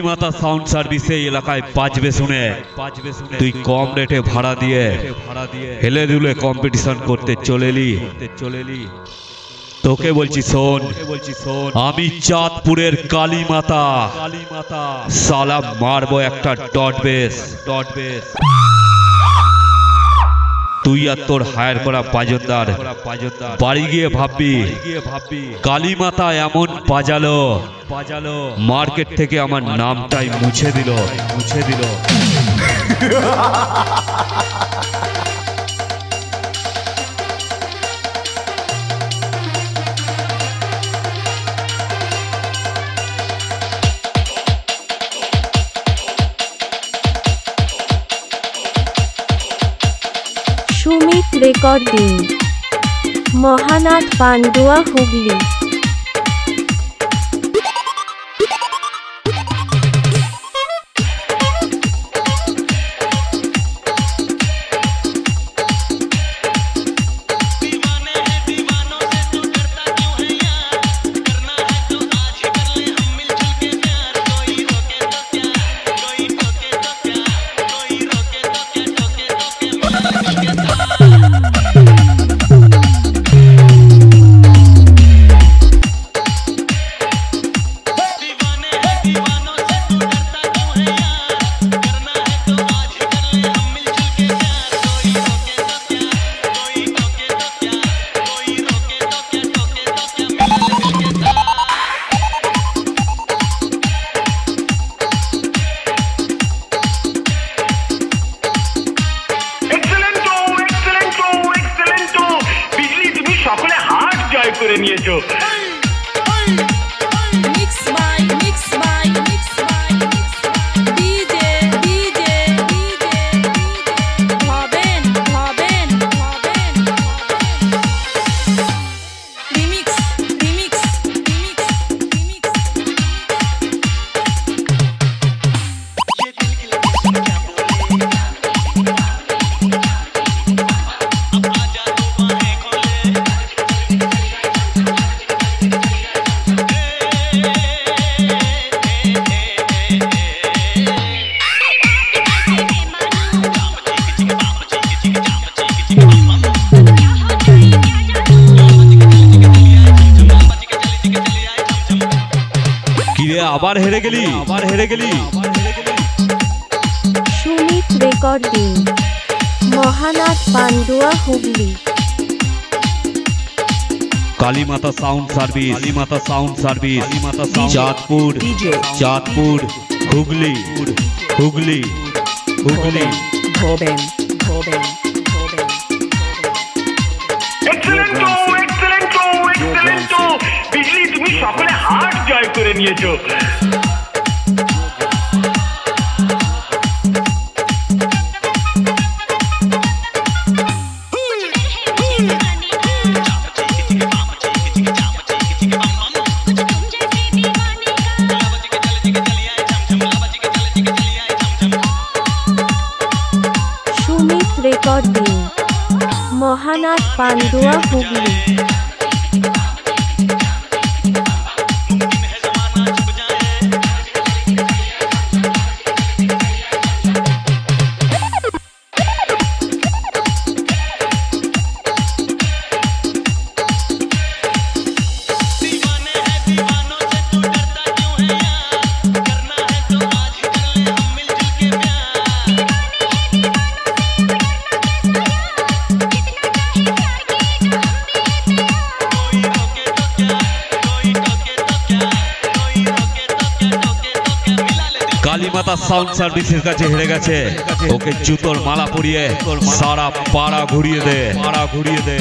Kalimata sound service এই এলাকায় বাজবে শুনে তুই কম রেটে ভাড়া দিয়ে হেলে দুলে কম্পিটিশন করতে চলেলি। তোকে বলছি শোন, আমি চাঁদপুরের কালীমাতা, সালা মারবো একটা ডট বেস। তুই আর তোর হায়ার করা বাজনদার বাড়ি গিয়ে ভাববি কালীমাতা এমন বাজালো মার্কেট থেকে আমার নামটাই মুছে দিল। সুমিত রেকর্ডিং, মহানাথ পান্ডুয়া, হুগলি। করে নিয়েছো। আবার হেরে গেলি। Sumit recording, Mahanath Pandua, Hooghly. Kalimata sound service, Chandpur, Hooghly. বিজলি তুমি সকলে হাট জয় করে নিয়েছো। সুমিত রেকর্ডিং, মহানাথ পান্ডুয়া, হুগলি। কালীমাতা সাউন্ড সার্ভিসের কাছে হেরে গেছে, ওকে জুতোর মালা পরিয়ে সারা পাড়া ঘুরিয়ে দে।